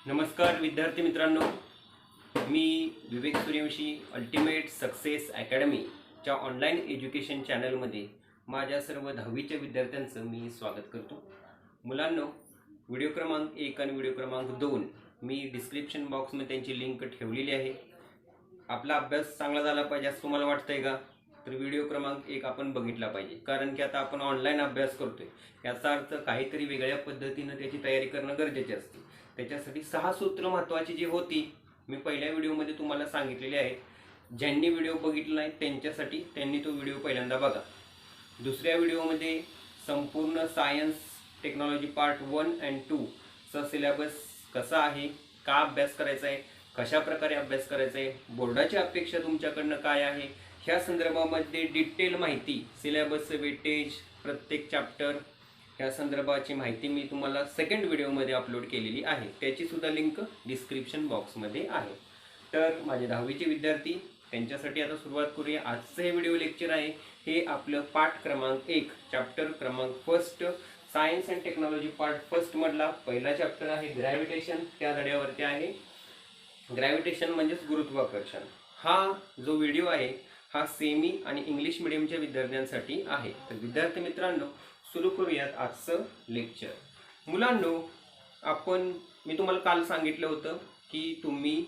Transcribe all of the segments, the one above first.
नमस्कार विद्यार्थी मित्रांनो, मी विवेक सूर्यवंशी अल्टिमेट सक्सेस अकॅडमीच्या ऑनलाईन एज्युकेशन चॅनलमध्ये माझ्या सर्व 10वीच्या विद्यार्थ्यांचं मी स्वागत करतो. मुलांनो, व्हिडिओ क्रमांक 1 आणि व्हिडिओ क्रमांक 2 मी डिस्क्रिप्शन बॉक्समध्ये त्यांची लिंक ठेवलेली आहे. आपला अभ्यास चांगला झाला पाहिजे असं तुम्हाला वाटतंय का? तर व्हिडिओ क्रमांक 1 आपण बघितला पाहिजे, कारण की आता आपण ऑनलाईन अभ्यास करतोय. याचा अर्थ काहीतरी वेगळ्या पद्धतीनं त्याची तयारी करणं गरजेचे असते. त्याच्यासाठी 6 सूत्र महत्त्वाची जी होती मी पहिल्या व्हिडिओमध्ये तुम्हाला सांगितलेली आहेत. ज्यांनी व्हिडिओ बघितला नाही त्यांच्यासाठी त्यांनी तो व्हिडिओ पहिल्यांदा बघा. दुसऱ्या व्हिडिओमध्ये संपूर्ण सायन्स टेक्नॉलॉजी पार्ट 1 आणि 2 चा सिलेबस कसा आहे, का अभ्यास करायचा आहे, कशा प्रकारे अभ्यास करायचा आहे, बोर्डाची अपेक्षा तुमच्याकडनं काय आहे, ह्या संदर्भामध्ये डिटेल माहिती, सिलेबसचं वेटेज, प्रत्येक चॅप्टर ह्या संदर्भाची माहिती मी तुम्हाला सेकंड व्हिडिओमध्ये अपलोड केलेली आहे. त्याची सुद्धा लिंक डिस्क्रिप्शन बॉक्समध्ये आहे. तर माझे 10वीचे विद्यार्थी त्यांच्यासाठी आता सुरुवात करूया. आजचं हे व्हिडिओ लेक्चर आहे हे आपलं पाठ क्रमांक 1 चॅप्टर क्रमांक first science and technology part first मधला पहिला चॅप्टर आहे ग्रॅव्हिटेशन. त्या धड्यावरती आहे ग्रॅव्हिटेशन म्हणजेच गुरुत्वाकर्षण. हा जो व्हिडिओ आहे हा सेमी आणि इंग्लिश मिडियमच्या विद्यार्थ्यांसाठी आहे. तर विद्यार्थी मित्रांनो, सुरू करूयात आजचं लेक्चर. मुलांनो, मी तुम्हाला काल सांगितलं होतं की तुम्ही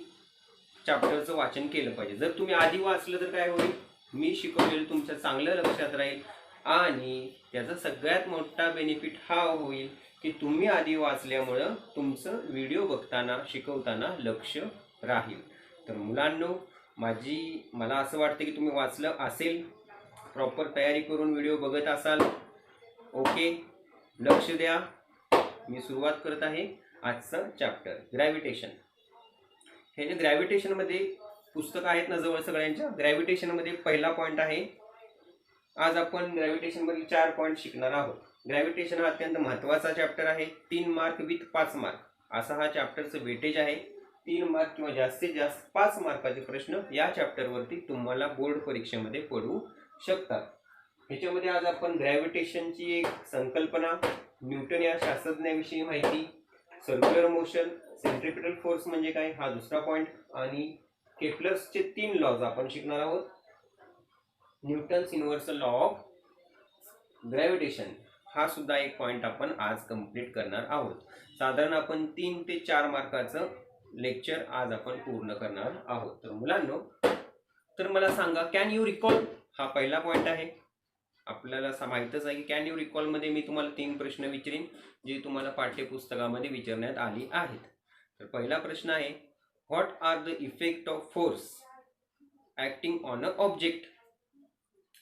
चॅप्टरचं वाचन केलं पाहिजे. जर तुम्ही आधी वाचलं तर काय होईल, मी शिकवलेलं तुमच्या चांगलं लक्षात राहील आणि त्याचा सगळ्यात मोठा बेनिफिट हा होईल की तुम्ही आधी वाचल्यामुळं तुमचं व्हिडिओ बघताना शिकवताना लक्ष राहील. तर मुलांनो, मला असं वाटतं की तुम्ही वाचलं असेल, प्रॉपर तयारी करून व्हिडिओ बघत असाल. ओके, लक्ष द्या. मी सुरुवात करत आहे आजचं चॅप्टर ग्रॅव्हिटेशन. हे जे ग्रॅव्हिटेशनमध्ये पुस्तक आहेत ना जवळ सगळ्यांच्या, ग्रॅव्हिटेशनमध्ये पहिला पॉईंट आहे. आज आपण ग्रॅव्हिटेशनमधील 4 पॉईंट शिकणार आहोत. ग्रॅव्हिटेशन हा अत्यंत महत्त्वाचा चॅप्टर आहे. 3 मार्क विथ 5 मार्क असा हा चॅप्टरचं वेटेज आहे. 3 मार्क किंवा जास्तीत जास्त 5 मार्काचे प्रश्न या चॅप्टरवरती तुम्हाला बोर्ड परीक्षेमध्ये पडू शकतात. ह्याच्यामध्ये आज आपण ग्रॅव्हिटेशनची एक संकल्पना, न्यूटन या शास्त्रज्ञाविषयी माहिती, सर्क्युलर मोशन, सेंट्रिपिटल फोर्स म्हणजे काय हा दुसरा पॉईंट, आणि केप्लर्सचे 3 लॉज आपण शिकणार आहोत. Newton's universal law of gravitation हा सुद्धा एक पॉईंट आपण आज कंप्लीट करणार आहोत. साधारण आपण 3 ते 4 मार्काचं लेक्चर आज आपण पूर्ण करणार आहोत. तर मुलांनो, तर मला सांगा, कॅन यू रिकॉल हा पहिला पॉईंट आहे. आपल्याला माहीतच आहे की कॅन यू रिकॉल मध्ये मी तुम्हाला 3 प्रश्न विचारीन जे तुम्हाला पाठ्यपुस्तकामध्ये विचारण्यात आली आहेत. तर पहिला प्रश्न आहे, what are the effect of force acting on a object?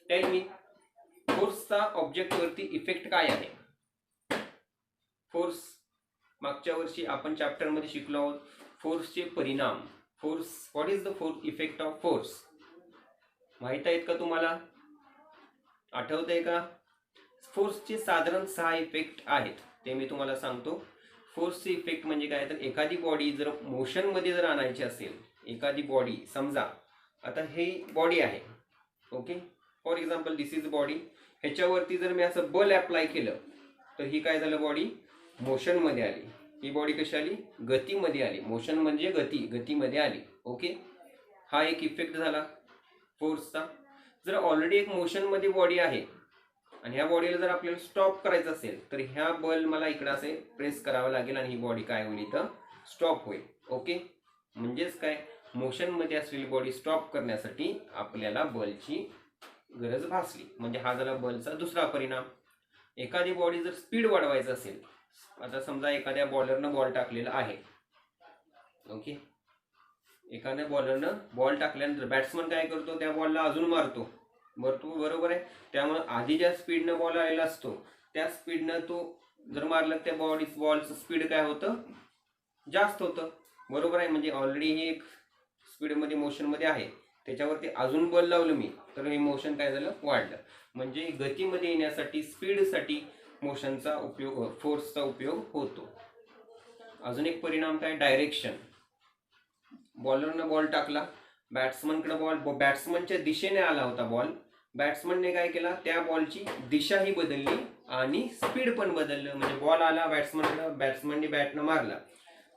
Tell me, फोर्सचा ऑब्जेक्टवरती इफेक्ट काय आहे? फोर्स मागच्या वर्षी आपण चॅप्टरमध्ये शिकलो आहोत. फोर्सचे परिणाम, force, what is the effect of force? माहित आहेत का तुम्हाला? आठवत आहे का? फोर्सचे साधारण 6 इफेक्ट आहेत, ते मी तुम्हाला सांगतो. फोर्सचे इफेक्ट म्हणजे काय, तर एखादी बॉडी जर मोशनमध्ये जर आणायची असेल, एखादी बॉडी समजा आता हे बॉडी आहे, okay, for example this is body, ह्याच्यावरती जर मी असं बल अप्लाय केलं तर ही काय झालं, बॉडी मोशनमध्ये आली. ही बॉडी कशी आली? गतीमध्ये आली. मोशन म्हणजे गतीमध्ये आली. ओके, हा एक इफेक्ट झाला फोर्सचा. जर ऑलरेडी एक मोशनमध्ये बॉडी आहे आणि ह्या बॉडीला जर आपल्याला स्टॉप करायचं असेल तर ह्या बल मला इकडं असे प्रेस करावं लागेल आणि ही बॉडी काय होईल, इथं स्टॉप होईल. ओके, म्हणजेच काय, मोशनमध्ये असलेली बॉडी स्टॉप करण्यासाठी आपल्याला बलची गरज भासली, म्हणजे हा झाला बलचा दुसरा परिणाम. एखादी बॉडी जर स्पीड वाढवायचं असेल, आता समजा एखाद्या बॉलरनं बॉल टाकलेला आहे, ओके, एखाद्या बॉलरनं बॉल टाकल्यानंतर बॅट्समन काय करतो, त्या बॉलला अजून मारतो, बरोबर आहे. त्यामुळे आधी ज्या स्पीडनं बॉल आलेला असतो त्या स्पीडनं तो जर मारला त्या बॉलचं स्पीड काय होतं, जास्त होतं, बरोबर आहे. म्हणजे ऑलरेडी हे एक स्पीडमध्ये मोशनमध्ये आहे, त्याच्यावरती अजून बल लावलं मी तर हे मोशन काय झालं, वाढलं. म्हणजे गतीमध्ये येण्यासाठी, स्पीडसाठी मोशनचा उपयोग, फोर्सचा उपयोग होतो. अजून एक परिणाम काय, डायरेक्शन. बॉलरनं बॉल टाकला, बॅट्समनकडे बॉल, बॅट्समनच्या दिशेने आला होता बॉल, बॅट्समनने काय केला, त्या बॉलची दिशाही बदलली आणि स्पीड पण बदललं. म्हणजे बॉल आला बॅट्समनकडे, बॅट्समनने बॅटनं मारला,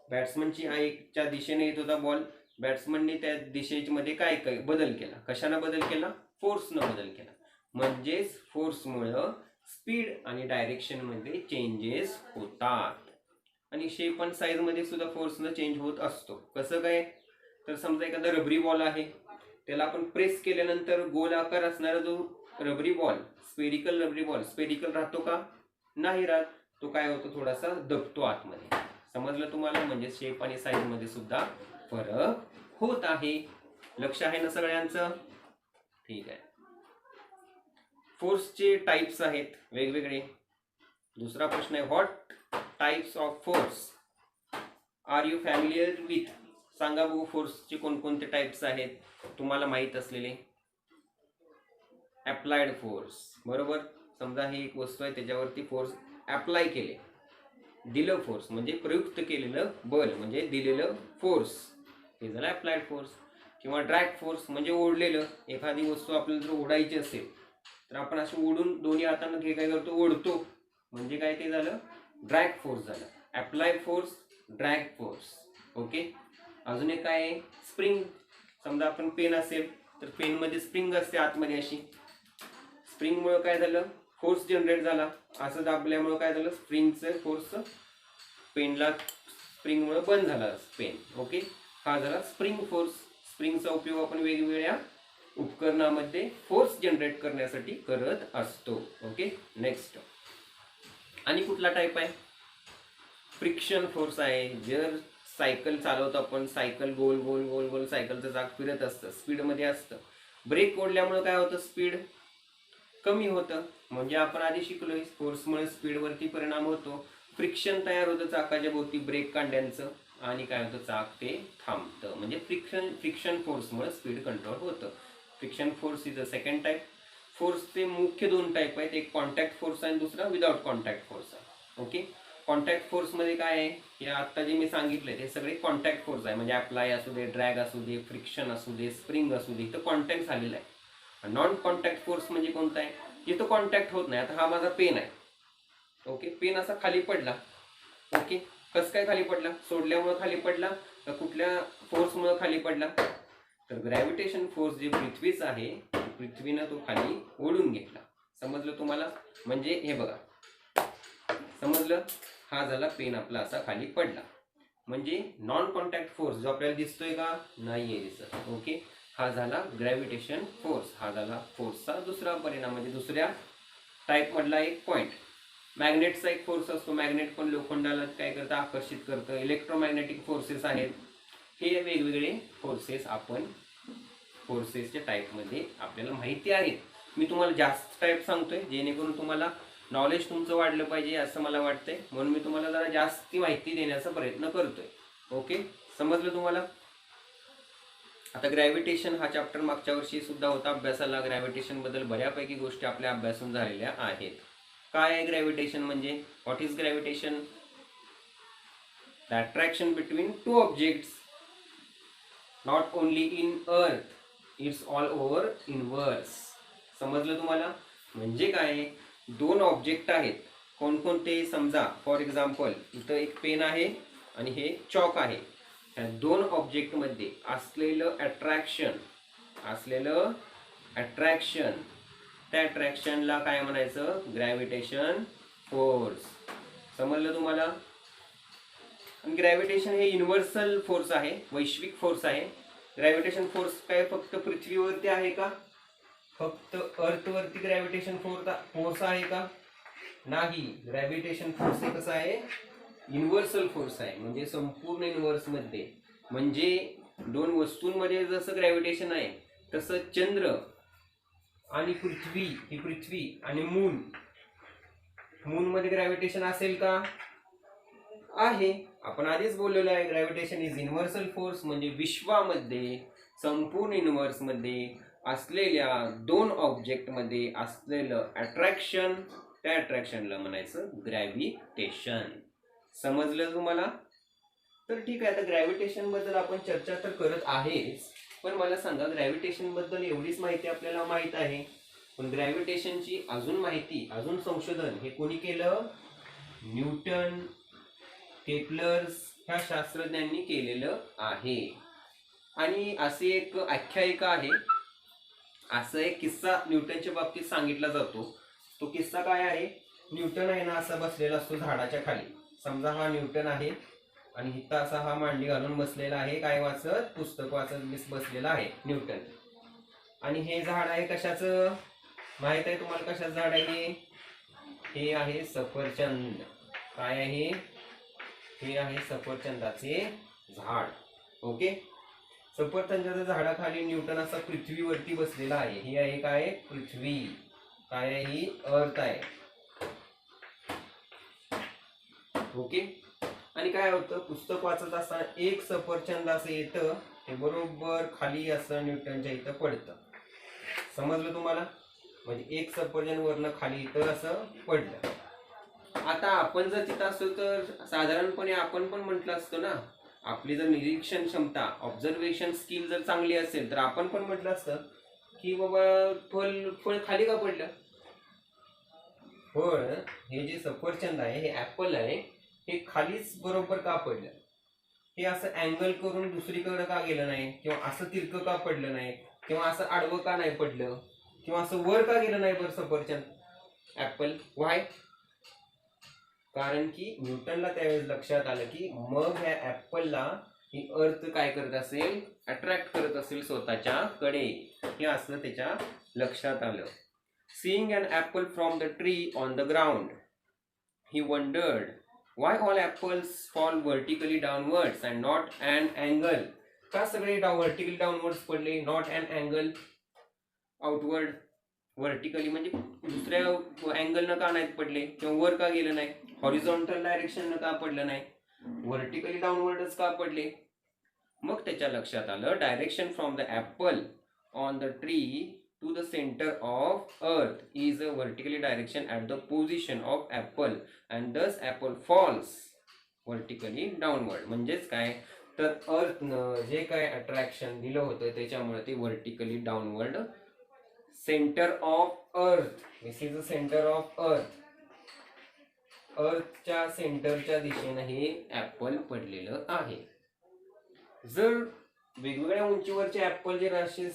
बॅट्समनची एकच्या दिशेने येत होता बॉल, बॅट्समनने त्या दिशेमध्ये काय काय बदल केला, कशाने बदल केला, फोर्सनं बदल केला. म्हणजेच फोर्समुळं स्पीड आणि डायरेक्शन मध्ये चेंजेस होतात. आणि शेप आणि साईज मध्ये सुद्धा फोर्सनं चेंज होत असतो. कसं काय, तर समजा एखादा रबरी बॉल आहे, त्याला आपण प्रेस केल्यानंतर गोल आकार असणारा जो रबरी बॉल, स्पेरिकल रबरी बॉल, स्पेरिकल राहतो का, नाही राहत. तो काय होतो, थोडासा दबतो आतमध्ये. समजलं तुम्हाला, म्हणजे शेप आणि साईज मध्ये सुद्धा फरक होत आहे. लक्ष आहे ना सगळ्यांचं? ठीक आहे. फोर्सचे टाइप्स आहेत वेगवेगळे. दुसरा प्रश्न आहे, what types of force are you familiar with? सांगा बघू, फोर्सचे कोणकोणते टाइप्स आहेत तुम्हाला माहित असलेले. अप्लाइड फोर्स, बरोबर. समजा ही एक वस्तू आहे, त्याच्यावरती फोर्स अप्लाय केले. दिलं फोर्स म्हणजे प्रयुक्त केलेलं बल म्हणजे दिलेलं फोर्स, हे झालं अप्लाइड फोर्स. किंवा ड्रॅग फोर्स म्हणजे ओढलेलं. एखादी वस्तू आपल्याला जर ओढायची असेल तर आपण असं ओढून दोन्ही हातांना हे काय करतो, ओढतो, म्हणजे काय ते झालं ड्रॅग फोर्स झालं. Applied force, drag force. Okay. अजून एक काय आहे, स्प्रिंग. समजा आपण पेन असेल तर पेनमध्ये स्प्रिंग असते आतमध्ये अशी. स्प्रिंगमुळे काय झालं, फोर्स जनरेट झाला. असं दाबल्यामुळे काय झालं, स्प्रिंगचं फोर्स पेनला स्प्रिंगमुळे बंद झाला पेन. ओके. हा झाला स्प्रिंग फोर्स. स्प्रिंगचा उपयोग आपण वेगवेगळ्या उपकरणामध्ये फोर्स जनरेट करण्यासाठी करत असतो. ओके. नेक्स्ट, आणि कुठला टाईप आहे, फ्रिक्शन फोर्स आहे. जर सायकल चालवतो आपण, सायकल गोल गोल गोल गोल सायकलचं चाक फिरत असतं, स्पीडमध्ये असतं. ब्रेक ओढल्यामुळे काय होतं, स्पीड कमी होतं. म्हणजे आपण आधी शिकलोय, फोर्समुळे स्पीडवरती परिणाम होतो. फ्रिक्शन तयार होतं चाकाच्या भोवती ब्रेक कांड्यांचं, आणि काय होतं, चाक ते थांबतं. म्हणजे फ्रिक्शन फोर्समुळे स्पीड कंट्रोल होतं. Friction force is a second type. फोर्सचे मुख्य दोन टाईप आहेत, एक कॉन्टॅक्ट फोर्स आणि दुसरा विदाउट कॉन्टॅक्ट फोर्स आहे. ओके. कॉन्टॅक्ट फोर्समध्ये काय आहे, हे आता जे मी सांगितले ते सगळे कॉन्टॅक्ट फोर्स आहे. म्हणजे अप्लाय असू दे, ड्रॅग असू दे, फ्रिक्शन असू दे, स्प्रिंग असू दे, तर कॉन्टॅक्ट झालेला आहे. नॉन कॉन्टॅक्ट फोर्स म्हणजे कोणता आहे, जिथं कॉन्टॅक्ट होत नाही. आता हा माझा पेन आहे. ओके. पेन असा खाली पडला. ओके. कसं काय खाली पडला, सोडल्यामुळे खाली पडला तर कुठल्या फोर्समुळे खाली पडला, तर ग्रॅव्हिटेशन फोर्स जे पृथ्वीच आहे, पृथ्वीनं तो खाली ओढून घेतला. समजलं तुम्हाला? म्हणजे हे बघा, समजलं, हा झाला पेन आपला असा खाली पडला. म्हणजे नॉन कॉन्टॅक्ट फोर्स जो आपल्याला दिसतोय का, नाहीये दिसत. ओके. हा झाला ग्रॅव्हिटेशन फोर्स. हा झाला फोर्सचा दुसरा परिणाम, म्हणजे दुसऱ्या टाईप मधला एक पॉइंट. मॅग्नेटचा एक फोर्स असतो. मॅग्नेट पण लोखंडाला काय करतं, आकर्षित करतं. इलेक्ट्रोमॅग्नेटिक फोर्सेस आहेत. हे वेगवेगळे फोर्सेस आपण फोर्सेसच्या टाईपमध्ये आपल्याला माहिती आहेत. मी तुम्हाला जास्त टाईप सांगतोय जेणेकरून तुम्हाला नॉलेज तुमचं वाढलं पाहिजे असं मला वाटतंय, म्हणून मी तुम्हाला जरा जास्त माहिती देण्याचा प्रयत्न करतोय. ओके. समजलं तुम्हाला? आता ग्रॅव्हिटेशन हा चॅप्टर मागच्या वर्षी सुद्धा होता अभ्यासाला. ग्रॅव्हिटेशन बद्दल बऱ्यापैकी गोष्टी आपल्या अभ्यासून झालेल्या आहेत. काय आहे ग्रॅव्हिटेशन म्हणजे, what is gravitation? The attraction between two objects, not only in अर्थ, इट्स ऑल ओव्हर युनिव्हर्स. समजलं तुम्हाला? म्हणजे काय, दोन ऑब्जेक्ट आहेत. कोणकोणते, समजा फॉर एक्झाम्पल इथं एक पेन आहे आणि हे चॉक आहे. ह्या दोन ऑब्जेक्टमध्ये असलेलं अट्रॅक्शन, त्या अट्रॅक्शनला काय म्हणायचं, ग्रॅव्हिटेशन फोर्स. समजलं तुम्हाला? ग्रॅव्हिटेशन हे युनिव्हर्सल फोर्स आहे, वैश्विक फोर्स आहे. ग्रॅव्हिटेशन फोर्स काय फक्त पृथ्वीवरती आहे का, फक्त अर्थवरती ग्रॅव्हिटेशन फोर्स आहे का, नाही. ग्रॅव्हिटेशन फोर्स हे कसं आहे, युनिव्हर्सल फोर्स आहे. म्हणजे संपूर्ण युनिव्हर्समध्ये, म्हणजे दोन वस्तूंमध्ये जसं ग्रॅव्हिटेशन आहे तसं चंद्र आणि पृथ्वी आणि मून मध्ये ग्रॅव्हिटेशन असेल का, आहे. आपण आधीच बोललेलो आहे, ग्रॅव्हिटेशन इज युनिव्हर्सल फोर्स. म्हणजे विश्वामध्ये, संपूर्ण युनिव्हर्समध्ये असलेल्या दोन ऑब्जेक्टमध्ये असलेलं अट्रॅक्शन, त्या अट्रॅक्शनला म्हणायचं ग्रॅव्हिटेशन. समजलं तुम्हाला? तर ठीक आहे. आता ग्रॅव्हिटेशन बद्दल आपण चर्चा तर करत आहेच, पण मला सांगा, ग्रॅव्हिटेशन बद्दल एवढीच माहिती आपल्याला माहित आहे, पण ग्रॅव्हिटेशनची अजून माहिती, अजून संशोधन हे कोणी केलं, न्यूटन, केपलर्स ह्या शास्त्रज्ञांनी केलेलं आहे. आणि अशी एक आख्यायिका आहे, असं एक किस्सा न्यूटनच्या बाबतीत सांगितला जातो. तो किस्सा काय आहे, न्यूटन आहे ना असा बसलेला असतो झाडाच्या खाली. समजा हा न्यूटन आहे आणि इथं असा हा मांडी घालून बसलेला आहे, काय वाचत, पुस्तक वाचत बसलेला आहे न्यूटन. आणि हे झाड आहे कशाचं माहित आहे तुम्हाला, कशाचं झाड आहे हे आहे सफरचंद. काय आहे, हे आहे सफरचंदाचे झाड. ओके, सफरचंदाच्या झाडाखाली न्यूटन असा पृथ्वीवरती बसलेला आहे. ही आहे काय, पृथ्वी. काय आहे, ही अर्थ आहे. ओके, आणि काय होतं, पुस्तक वाचत असताना एक सफरचंद असं येतं, ते बरोबर खाली असं न्यूटनच्या इथं पडतं. समजलं तुम्हाला, म्हणजे एक सफरचंद वरनं खाली इथं असं पडलं. आता आपण जर तिथं असतो तर साधारणपणे आपण पण म्हटलं असतं ना, आपली जर निरीक्षण क्षमता, ऑब्झर्वेशन स्किल जर चांगली असेल तर आपण पण म्हटलं असतं की बाबा फळ खाली का पडलं. फळ, हे जे सफरचंद आहे, हे ऍपल आहे, हे खालीच बरोबर का पडलं. हे असं अँगल करून दुसरीकडे का गेलं नाही, किंवा असं तिरकं का पडलं नाही, किंवा असं आडवं का नाही पडलं, किंवा असं वर का गेलं नाही बरं सफरचंद ऍपल. व्हाय, कारण की न्यूटनला त्यावेळेस लक्षात आलं की मग ह्या ऍपलला ही अर्थ काय करत असेल, अट्रॅक्ट करत असेल स्वतःच्या कडे. हे असं त्याच्या लक्षात आलं. Seeing an apple from the tree on the ground, he wondered why all apples fall vertically downwards and not an angle. का सगळे व्हर्टिकली डाऊनवर्ड्स पडले, not an angle outward. Vertically म्हणजे दुसऱ्या अँगलनं का नाहीत पडले, किंवा वर का गेलं नाही, हॉरिझॉन्टल डायरेक्शननं का पडलं नाही, व्हर्टिकली डाऊनवर्डच का पडले. मग त्याच्या लक्षात आलं, direction from the apple on the tree to the centre of earth is a vertically direction at the position of apple and this apple falls vertically downward. म्हणजेच काय तर अर्थनं जे काय अट्रॅक्शन दिलं होतं त्याच्यामुळे ते vertically downward, centre of earth, this is the centre of earth, अर्थच्या सेंटरच्या दिशेने हे ऍपल पडलेलं आहे. जर वेगवेगळ्या उंचीवरचे ऍपल जे असे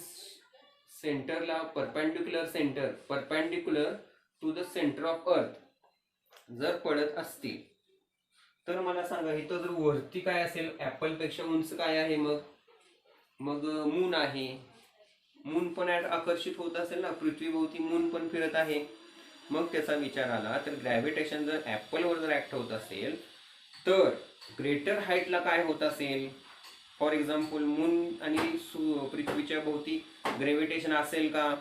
सेंटरला perpendicular to the centre of earth जर पडत असतील तर मला सांगा, इथं जर वरती काय असेल, ऍपल पेक्षा उंच काय आहे, मग मून आहे. मून पण आकर्षित होत असेल ना, पृथ्वीभोवती मून पण फिरत आहे. मग त्याचा विचार आला तर ग्रॅव्हिटेशन जर ऍपलवर जर ऍक्ट होत असेल तर ग्रेटर हाईटला काय होत असेल. फॉर एक्झाम्पल मून आणि पृथ्वीच्या भोवती ग्रॅव्हिटेशन असेल का.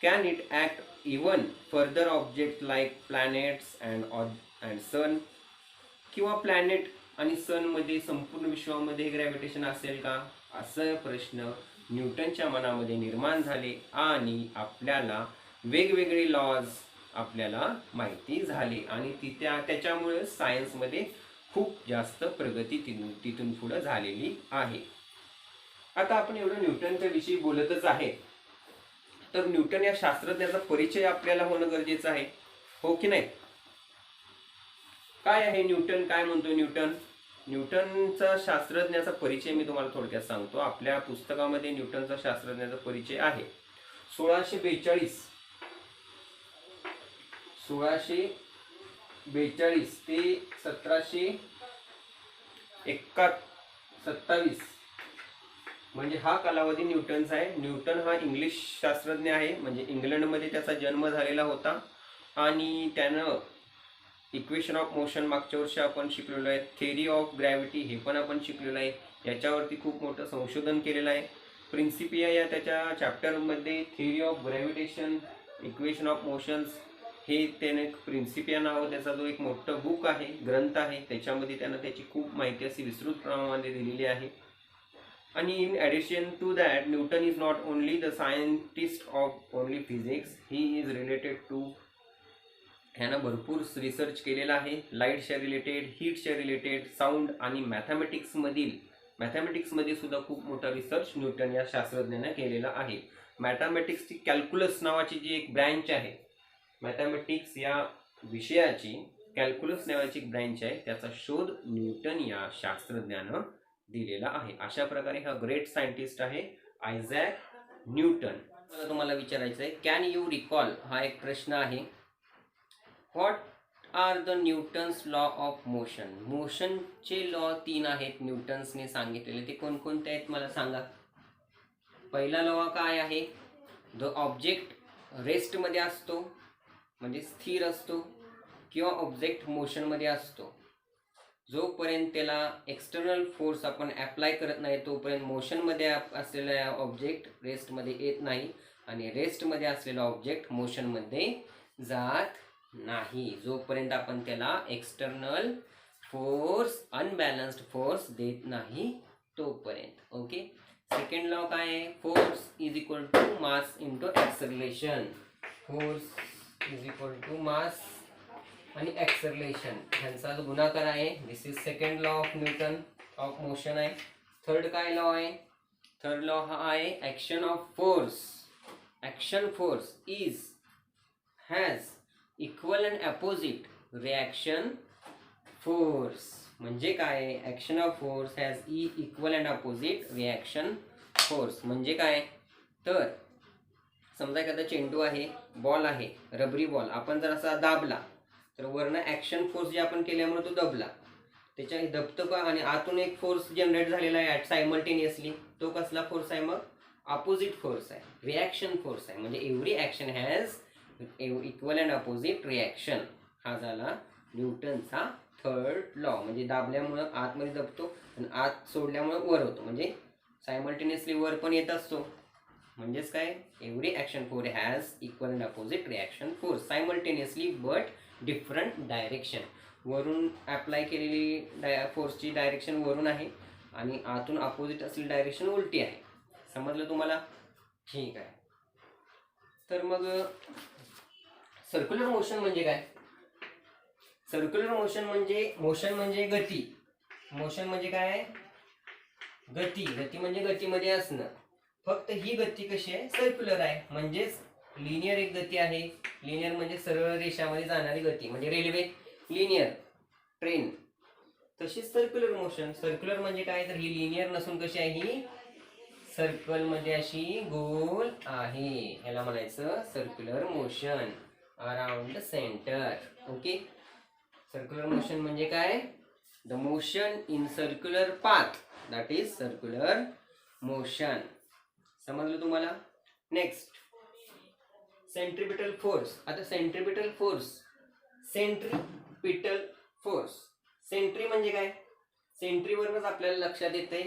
Can it act even further object like planets and sun, किंवा प्लॅनेट आणि सन मध्ये संपूर्ण विश्वामध्ये ग्रॅव्हिटेशन असेल का. असं प्रश्न न्यूटनच्या मनामध्ये निर्माण झाले आणि आपल्याला वेगवेगळे लॉज आपल्याला माहिती झाली आणि त्याच्यामुळे सायन्समध्ये खूप जास्त प्रगती तिथून पुढे झालेली आहे. आता आपण एवढं न्यूटनच्या विषयी बोलतच आहे तर न्यूटन या शास्त्रज्ञाचा परिचय आपल्याला होणं गरजेचं आहे, हो की नाही. काय आहे न्यूटन, काय म्हणतो न्यूटन. न्यूटनचा शास्त्रज्ञाचा परिचय मी तुम्हाला थोडक्यात सांगतो. आपल्या पुस्तकामध्ये न्यूटनचा शास्त्रज्ञाचा परिचय आहे. 1642 ते 1727 म्हणजे हा कालावधी न्यूटनचा आहे. न्यूटन हा इंग्लिश शास्त्रज्ञ आहे, म्हणजे इंग्लंडमध्ये त्याचा जन्म झालेला होता आणि त्यानं इक्वेशन ऑफ मोशन मागच्या वर्षी आपण शिकलेलो आहे. थेअरी ऑफ ग्रॅव्हिटी हे पण आपण शिकलेलो आहे. याच्यावरती खूप मोठं संशोधन केलेलं आहे. प्रिन्सिपिया या त्याच्या चॅप्टरमध्ये theory of gravitation, equation of motions हे त्याने प्रिन्सिपिया नाव त्याचा जो एक मोठं बुक आहे, ग्रंथ आहे, त्याच्यामध्ये त्यानं त्याची खूप माहिती अशी विस्तृत प्रमाणामध्ये दिलेली आहे. आणि in addition to that Newton is not only the scientist of only physics, he is related to, ह्यानं भरपूर रिसर्च केलेला आहे लाईटच्या रिलेटेड, हीटच्या रिलेटेड, साऊंड आणि मॅथमॅटिक्समध्ये सुद्धा खूप मोठा रिसर्च न्यूटन या शास्त्रज्ञाने केलेला आहे. मॅथमॅटिक्सची कॅल्क्युलस नावाची जी एक ब्रँच आहे मॅथमॅटिक्स या विषयाची, कॅल्क्युलस नावाची एक ब्रँच आहे, त्याचा शोध न्यूटन या शास्त्रज्ञानं दिलेला आहे. अशा प्रकारे हा ग्रेट सायंटिस्ट आहे आयझॅक न्यूटन. मला तुम्हाला विचारायचं आहे, कॅन यू रिकॉल, हा एक प्रश्न आहे. What are the Newton's law of motion. मोशनचे लॉ 3 आहेत न्यूटन्सने सांगितलेले, ते कोणकोणते आहेत मला सांगा. पहिला लॉ काय आहे, द ऑब्जेक्ट रेस्टमध्ये असतो म्हणजे स्थिर असतो किंवा ऑब्जेक्ट मोशनमध्ये असतो, जोपर्यंत त्याला एक्सटर्नल फोर्स आपण अप्लाय करत नाही तोपर्यंत मोशनमध्ये असलेला ऑब्जेक्ट रेस्टमध्ये येत नाही आणि रेस्टमध्ये असलेला ऑब्जेक्ट मोशनमध्ये जात नाही, जोपर्यंत आपण त्याला एक्सटर्नल फोर्स अनबॅलन्स्ड फोर्स देत नाही तोपर्यंत. ओके. सेकंड लॉ काय आहे, force is equal to mass into acceleration. Force is equal to mass आणि ॲक्सलरेशन ह्यांचा जो गुणाकार आहे, this is second law of Newton of motion आहे. थर्ड काय लॉ आहे, थर्ड लॉ हा आहे action of force. Action force is has equal and opposite reaction force. म्हणजे काय, action of force has equal and opposite reaction force. म्हणजे काय, तर समजा एखादा चेंडू आहे, बॉल आहे, रबरी बॉल, आपण जर असा दाबला तर वरनं ॲक्शन फोर्स जे आपण केल्यामुळे तो दबला, त्याच्या दबतं का आणि आतून एक फोर्स जनरेट झालेला आहे सायमल्टेनियसली, तो कसला फोर्स आहे, मग अपोजिट फोर्स आहे, रिॲक्शन फोर्स आहे. म्हणजे every action has equal and opposite reaction. हा झाला न्यूटनचा थर्ड लॉ. म्हणजे दाबल्यामुळं आतमध्ये दबतो आणि आत सोडल्यामुळं वर होतो, म्हणजे सायमल्टेनियसली वर पण येत असतो. म्हणजेच काय, every action force has equal and opposite reaction force simultaneously but different direction. वरून अप्लाय केलेली फोर्सची डायरेक्शन वरून आहे आणि आतून अपोजिट असलेली डायरेक्शन उलटी आहे. समजलं तुम्हाला? ठीक आहे. तर मग सर्क्युलर मोशन म्हणजे काय, सर्क्युलर मोशन म्हणजे गती. मोशन म्हणजे काय, गती. गती म्हणजे गतीमध्ये असणं. फक्त ही गती कशी आहे, सर्क्युलर आहे. म्हणजेच लिनियर एक गती आहे. लिनियर म्हणजे सरळ रेषामध्ये जाणारी गती, म्हणजे रेल्वे लिनियर, ट्रेन. तशीच सर्क्युलर मोशन. सर्क्युलर म्हणजे काय, तर ही लिनियर नसून कशी आहे, ही सर्कल मध्ये अशी गोल आहे, ह्याला म्हणायचं circular motion around centre. Okay. Circular motion म्हणजे काय, the motion in circular path, that is circular motion. समजलं तुम्हाला? Next, centripetal force. आता सेंट्रिपिटल फोर्स, सेंट्रिपिटल फोर्स, सेंट्री म्हणजे काय, सेंट्रीवरूनच आपल्याला लक्षात येते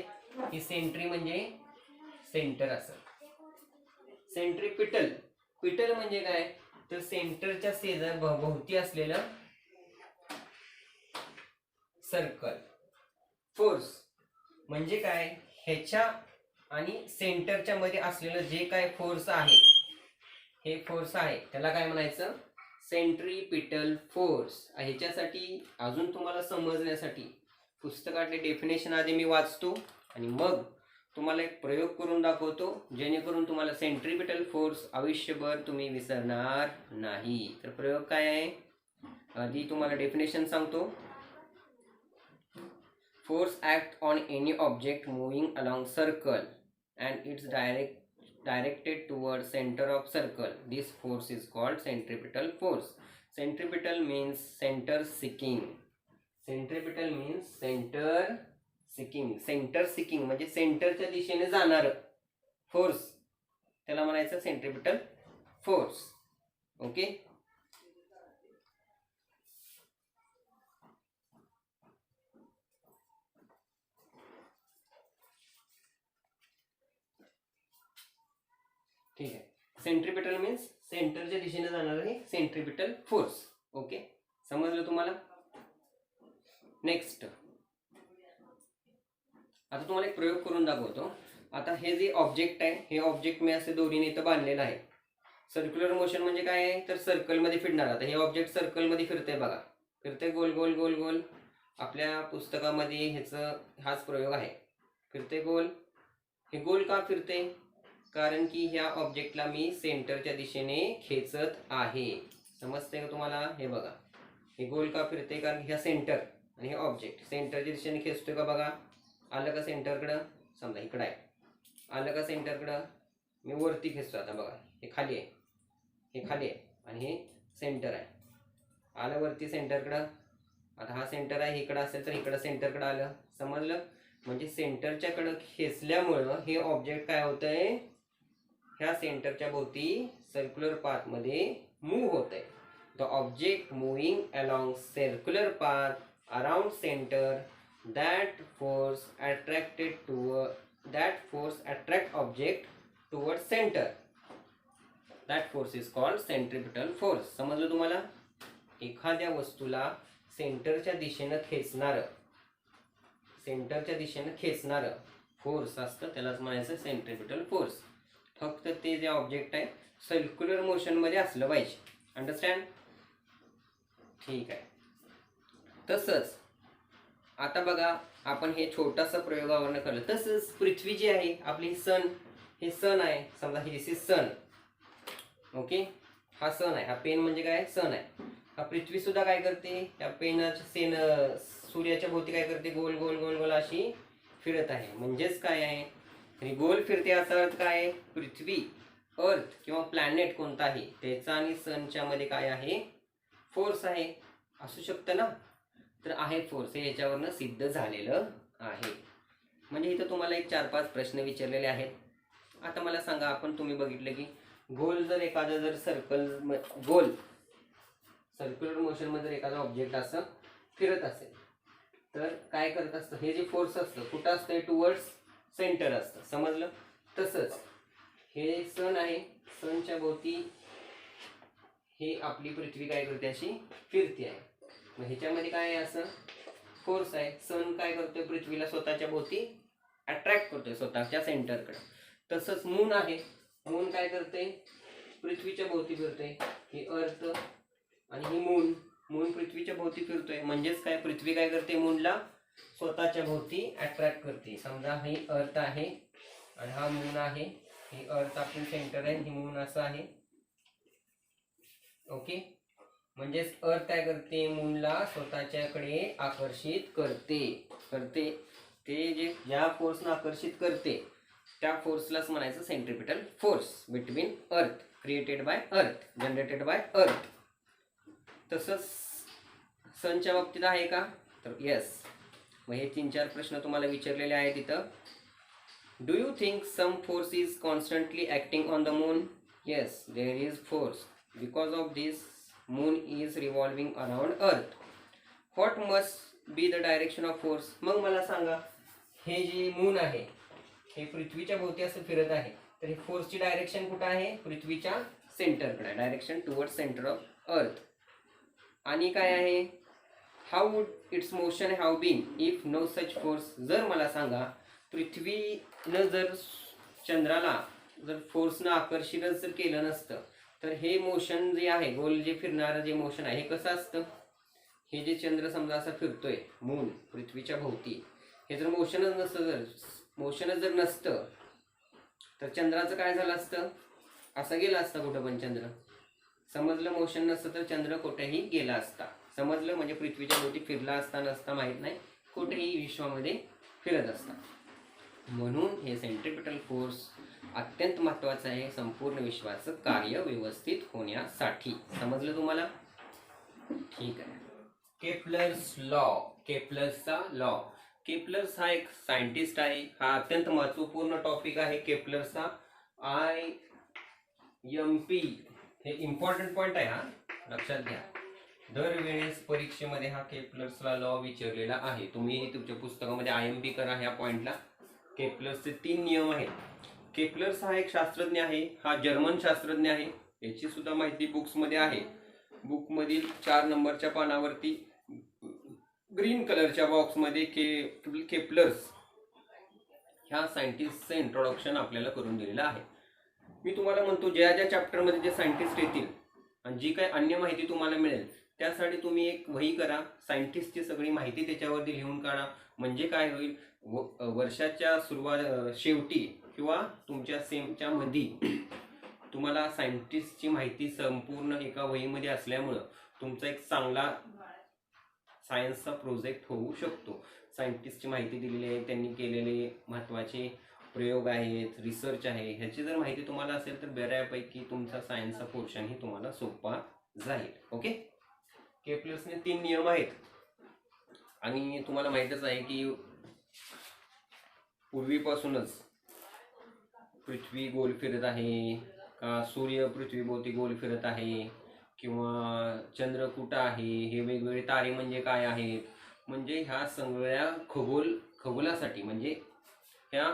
की सेंट्री म्हणजे सेंटर असं. सेंट्रिपिटल, पिटल म्हणजे काय, तर सेंटरच्या शेजार भोवती असलेलं सर्कल. फोर्स म्हणजे काय, ह्याच्या आणि सेंटरच्या मध्ये असलेलं जे काय फोर्स आहे, हे फोर्स आहे त्याला काय म्हणायचं, सेंट्रिपिटल फोर्स. ह्याच्यासाठी अजून तुम्हाला समजण्यासाठी पुस्तकातले डेफिनेशन आधी मी वाचतो आणि मग तुम्हाला एक प्रयोग करून दाखवतो, जेणेकरून तुम्हाला सेंट्रिपिटल फोर्स आयुष्यभर तुम्ही विसरणार नाही. तर प्रयोग काय आहे, आधी तुम्हाला डेफिनेशन सांगतो. Force act on any object moving along circle and it's directed towards center of circle. This force is called centripetal force. Centripetal means center seeking. Centripetal means center seeking. Center seeking म्हणजे सेंटरच्या दिशेने जाणार force, त्याला म्हणायचं centripetal force. Okay. ठीक आहे. Centripetal means सेंटरच्या दिशेने जाणार आहे सेंट्रिपिटल फोर्स. ओके, समजलं तुम्हाला? नेक्स्ट, आता तुम्हाला एक प्रयोग करून दाखवतो. आता हे जे ऑब्जेक्ट आहे, हे ऑब्जेक्ट मी असे दोन्हीने इथं बांधलेलं आहे. सर्क्युलर मोशन म्हणजे काय आहे, तर सर्कलमध्ये फिरणार. आता हे ऑब्जेक्ट सर्कलमध्ये फिरते बघा, फिरते गोल गोल गोल गोल. आपल्या पुस्तकामध्ये ह्याचं हाच प्रयोग आहे, फिरते गोल. हे गोल का फिरते, कारण की ह्या ऑब्जेक्टला मी सेंटरच्या दिशेने खेचत आहे. समजते का तुम्हाला? हे बघा, हे गोल का फिरते, कारण ह्या सेंटर आणि हे ऑब्जेक्ट सेंटरच्या दिशेने खेचतोय का बघा. आलं का सेंटरकडं, समजा इकडं आहे, आलं का सेंटरकडं. मी वरती खेचतो आता बघा, हे खाली आहे, हे खाली आहे आणि हे सेंटर आहे. आलं वरती सेंटरकडं. आता हा सेंटर आहे, इकडं असेल तर इकडं सेंटरकडं आलं. समजलं. म्हणजे सेंटरच्याकडं खेचल्यामुळं हे ऑब्जेक्ट काय होतंय, ह्या सेंटरच्या भोवती सर्क्युलर पाथमध्ये मूव्ह होतंय. The object moving along circular path around centre, that force attract object towards center. That force is called centripetal force. समजलं तुम्हाला. एखाद्या वस्तूला सेंटरच्या दिशेनं खेचणारं फोर्स असतं, त्यालाच म्हणायचं सेंट्रिपिटल फोर्स. फक्त ते जे ऑब्जेक्ट आहे सर्क्युलर मोशन मध्ये असलं पाहिजे. अंडरस्टँड. ठीक आहे. तसंच आता बघा, आपण हे छोटासा प्रयोगावरनं केलं. तसंच पृथ्वी जी आहे आपली, सन, हे सन आहे समजा, ही दिस इज सन. ओके, हा सन आहे, हा पेन म्हणजे काय, सन आहे. हा पृथ्वी सुद्धा काय करते, त्या पेनाच्या सूर्याच्या भोवती काय करते, गोल गोल गोल गोल अशी फिरत आहे. म्हणजेच काय आहे, आणि गोल फिरते याचा अर्थ काय आहे, पृथ्वी, अर्थ किंवा प्लॅनेट कोणताही, त्याचा आणि सनच्या मध्ये काय आहे, फोर्स आहे. असू शकतं ना. तर आहे फोर्स, हे याच्यावरनं सिद्ध झालेलं आहे. म्हणजे इथं तुम्हाला एक 4-5 प्रश्न विचारलेले आहेत. आता मला सांगा, तुम्ही बघितलं की गोल जर एखादा जर सर्क्युलर मोशन मध्ये जर एखादा ऑब्जेक्ट असं फिरत असेल तर काय करत असतं, हे जे फोर्स असतं कुठं असतं, टुवर्ड्स सेंटर असतं. समजलं. तसंच हे सन आहे, सनच्या भोवती हे आपली पृथ्वी काय करते, अशी फिरते आहे. मग ह्याच्यामध्ये काय आहे, असं फोर्स आहे. सन काय करतोय, पृथ्वीला स्वतःच्या भोवती अट्रॅक्ट करतोय, स्वतःच्या सेंटरकडे. तसंच मून आहे, मून काय करते, पृथ्वीच्या भोवती फिरतोय. ही अर्थ आणि ही मून पृथ्वीच्या भोवती फिरतोय. म्हणजेच काय, पृथ्वी काय करते, मूनला स्वतःच्या भोवती अट्रॅक्ट करते. समजा ही अर्थ आहे आणि हा मून आहे. ही अर्थ आपली सेंटर आहे, ही मून असं आहे. ओके. म्हणजेच अर्थ काय करते, मूनला स्वतःच्याकडे आकर्षित करते. ते जे ज्या फोर्सनं आकर्षित करते त्या फोर्सलाच म्हणायचं centripetal force between earth, created by अर्थ, जनरेटेड बाय अर्थ. तसंच सनच्या बाबतीत आहे का, तर येस. मग हे 3-4 प्रश्न तुम्हाला विचारलेले आहेत इथं. Do you think some force is constantly acting on the moon? Yes, there is force. Because of this moon is revolving around earth. What must be the direction of force? मग मला सांगा, हे जे मून आहे हे पृथ्वीच्या भोवती असं फिरत आहे, तर हे फोर्सची डायरेक्शन कुठं आहे, पृथ्वीच्या सेंटरकडे, direction toward center of earth. आणि काय आहे, how would its motion have been if no such force? जर मला सांगा, पृथ्वीनं जर चंद्राला जर फोर्सनं आकर्षितच जर केलं नसतं तर हे मोशन जे आहे, गोल जे फिरणारं जे मोशन आहे, हे कसं असतं, हे जे चंद्र समजा असा फिरतोय मून पृथ्वीच्या भोवती, हे जर मोशनच जर नसतं तर चंद्राचं काय झालं असतं, असं गेला असता कुठं पण चंद्र. समजलं. मोशन नसतं तर चंद्र कुठेही गेला असता. समजलं. म्हणजे पृथ्वीच्या भोवती फिरला असता नसता माहीत नाही, कुठेही विश्वामध्ये फिरत असता. म्हणून हे सेंट्रिपिटल फोर्स अत्यंत महत्त्वाचं आहे संपूर्ण विश्वाचं कार्य व्यवस्थित होण्यासाठी. समजलं तुम्हाला. ठीक आहे. केप्लर्सचा लॉ. केप्लर्स हा एक सायंटिस्ट आहे. हा अत्यंत महत्वपूर्ण टॉपिक आहे केप्लरचा. IMP हे इम्पॉर्टंट पॉइंट आहे, हा लक्षात घ्या. दरवेळेस परीक्षेमध्ये हा केप्लर्सचा लॉ विचारलेला आहे. तुम्ही तुमच्या पुस्तकामध्ये IMP करा ह्या पॉइंटला. केप्लर्सचे 3 नियम आहेत. केप्लर्स हा एक शास्त्रज्ञ आहे. हा जर्मन शास्त्रज्ञ आहे. याची सुद्धा माहिती बुक्समध्ये आहे. बुकमधील 4 नंबरच्या पानावरती ग्रीन कलरच्या बॉक्समध्ये केप्लर्स ह्या सायंटिस्टचं इंट्रोडक्शन आपल्याला करून दिलेलं आहे. मी तुम्हाला म्हणतो, ज्या चॅप्टरमध्ये जे सायंटिस्ट येतील आणि जी काही अन्य माहिती तुम्हाला मिळेल त्यासाठी तुम्ही एक वही करा. सायंटिस्टची सगळी माहिती त्याच्यावरती लिहून काढा. म्हणजे काय होईल, वर्षाच्या शेवटी किंवा तुमच्या सेमच्या मध्ये तुम्हाला सायंटिस्टची माहिती संपूर्ण एका वहीमध्ये असल्यामुळं तुमचा एक चांगला सायन्सचा प्रोजेक्ट होऊ शकतो. सायंटिस्टची माहिती दिलेली आहे, त्यांनी केलेले महत्त्वाचे प्रयोग आहेत, रिसर्च आहे, ह्याची जर माहिती तुम्हाला असेल तर बऱ्यापैकी तुमचा सायन्सचा पोर्शनही तुम्हाला सोपा जाईल. ओके. केप्लर्सने 3 नियम आहेत आणि तुम्हाला माहीतच आहे की पूर्वीपासूनच पृथ्वी गोल फिरत आहे का, सूर्य पृथ्वीभोवती गोल फिरत आहे, किंवा चंद्र कुठं आहे, हे वेगवेगळे तारे म्हणजे काय आहेत, म्हणजे ह्या सगळ्या खगोलासाठी म्हणजे ह्या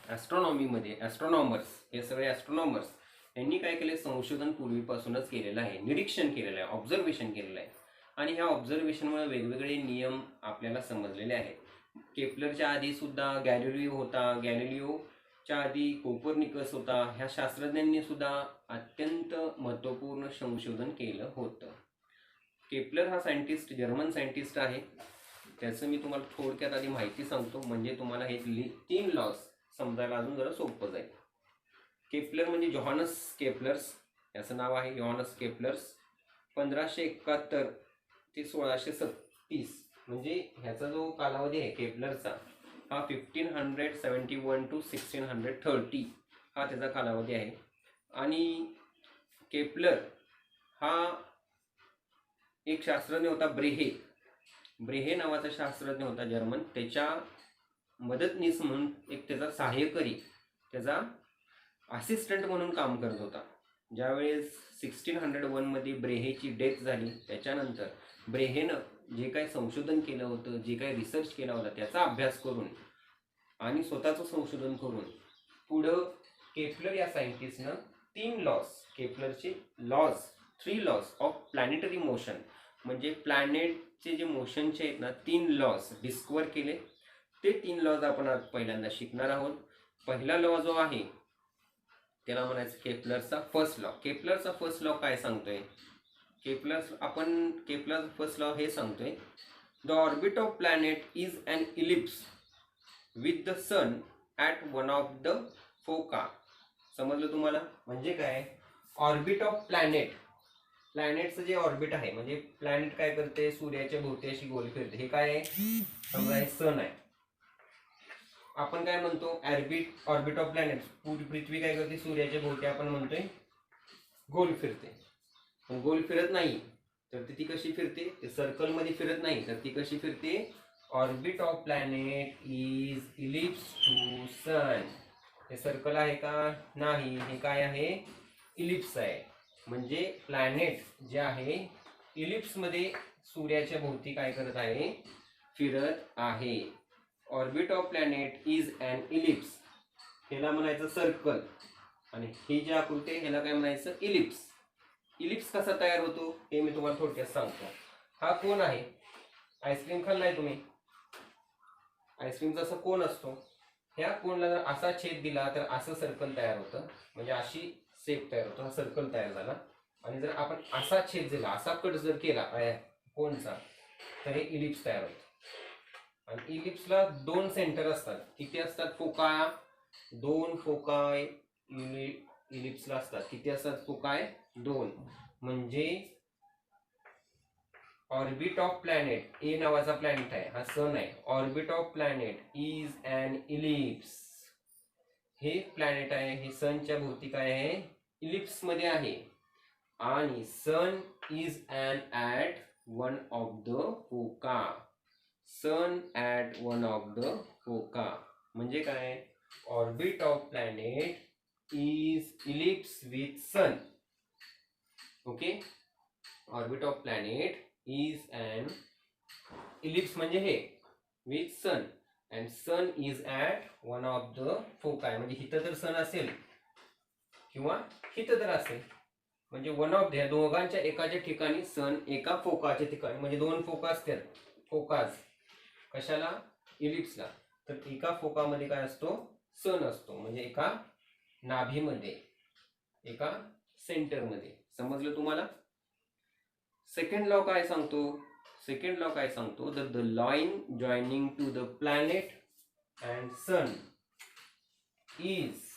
ॲस्ट्रॉनॉमीमध्ये ॲस्ट्रॉनॉमर्स, हे सगळे ॲस्ट्रॉनॉमर्स यांनी काय केले, संशोधन पूर्वीपासूनच केलेलं आहे, निरीक्षण केलेलं आहे, ऑब्झर्वेशन केलेलं आहे. आणि ह्या ऑब्झर्वेशनमुळे वेगवेगळे नियम आपल्याला समजलेले आहेत. केप्लरच्या आधी सुद्धा गॅलिलिओ होता, गॅलिलिओच्या आधी कोपर्निकस होता. ह्या शास्त्रज्ञांनी सुद्धा अत्यंत महत्त्वपूर्ण संशोधन केलं होतं. केप्लर हा सायंटिस्ट, जर्मन सायंटिस्ट आहे. त्याचं मी तुम्हाला थोडक्यात आधी माहिती सांगतो, म्हणजे तुम्हाला हे 3 लॉज समजायला अजून जरा सोपं जाईल. केप्लर म्हणजे जोहानस केप्लर्स, याचं नाव आहे जोहानस केप्लर्स. 1571 ते 1636 म्हणजे ह्याचा जो कालावधी आहे केप्लरचा, हा 1571 टू 1630 हा त्याचा कालावधी आहे. आणि केप्लर हा एक शास्त्रज्ञ होता, ब्रेहे नावाचा शास्त्रज्ञ होता जर्मन. त्याच्या मदतनीस म्हणून एक त्याचा सहाय्यकरी, त्याचा असिस्टंट म्हणून काम करत होता. ज्यावेळेस 1601 मध्ये ब्रेहेची डेथ झाली, त्याच्यानंतर ब्रेहेनं जे काही संशोधन केलं होतं, जे काही रिसर्च केला होता, त्याचा अभ्यास करून आणि स्वतःचं संशोधन करून पुढं केप्लर या सायंटिस्टनं 3 लॉज, केप्लरचे laws, 3 laws of planetary motion, म्हणजे प्लॅनेटचे जे मोशनचे आहेत ना 3 लॉज डिस्कवर केले. ते 3 लॉज आपण आज पहिल्यांदा शिकणार आहोत. पहिला लॉ जो आहे त्याला म्हणायचं केप्लरचा फर्स्ट लॉ. केप्लरचा फर्स्ट लॉ काय सांगतोय, केप्लरचा फर्स्ट लॉ हे सांगतोय, the orbit of planet is an ellipse with the sun at one of the foci. समजलं तुम्हाला? म्हणजे काय, ऑर्बिट ऑफ प्लॅनेटचं जे ऑर्बिट आहे, म्हणजे प्लॅनेट काय करते, सूर्याच्या भोवती अशी गोल फिरते. हे काय आहे, समजा हे सन आहे, आपण काय म्हणतो ऑर्बिट ऑफ प्लॅनेट. पृथ्वी काय करते, सूर्याच्या भोवती आपण म्हणतोय गोल फिरते. पण गोल फिरत नाही तर ती कशी फिरते, ते सर्कल मध्ये फिरत नाही तर ती कशी फिरते, orbit of planet is ellipse to sun. हे सर्कल आहे का, नाही, हे काय आहे, इलिप्स आहे. म्हणजे प्लॅनेट जे आहे इलिप्स मध्ये सूर्याच्या भोवती काय करत आहे, फिरत आहे. Orbit of planet is an ellipse, ह्याला म्हणायचं सर्कल, आणि ही जी आकृती आहे ह्याला काय म्हणायचं, इलिप्स. इलिप्स कसा तयार होतो हे मी तुम्हाला थोडक्यात सांगतो. हा कोन आहे, आईस्क्रीम खाल्लाय तुम्ही, आईस्क्रीमचा असा कोन असतो, ह्या कोनला जर असा छेद दिला तर असं सर्कल तयार होतं, म्हणजे अशी शेप तयार होतो, हा सर्कल तयार झाला. आणि जर आपण असा छेद दिला, असा कट जर केला कोनचा, तर हे इलिप्स तयार होतं. आणि इलिप्सला 2 सेंटर असतात. किती असतात, फोका, 2 फोकाय इलिप्सला असतात. किती असतात फोकाय, 2. म्हणजे ऑर्बिट ऑफ प्लॅनेट, ए नावाचा प्लॅनेट आहे, हा सन आहे. Orbit of planet is an ellipse, हे प्लॅनेट आहे, हे सनच्या भोवती काय आहे, इलिप्स मध्ये आहे. आणि sun is an at one of the foci, sun at one of the foci. म्हणजे काय, orbit of planet is ellipse with sun. Okay, orbit of planet is an ellipse म्हणजे हे with sun, and sun is at one of the foci. म्हणजे इथं तर सन असेल किंवा इथं तर असेल, म्हणजे वन ऑफ द दोघांच्या एकाच्या ठिकाणी सन, एका फोकाच्या ठिकाणी, म्हणजे 2 फोका असतात, फोकाज कशाला, इलिप्सला. तर एका फोकामध्ये काय असतो, सन असतो, म्हणजे एका नाभीमध्ये, एका सेंटरमध्ये. समजलं तुम्हाला? सेकंड लॉ काय सांगतो, सेकंड लॉ काय सांगतो, the line joining to the planet and sun is,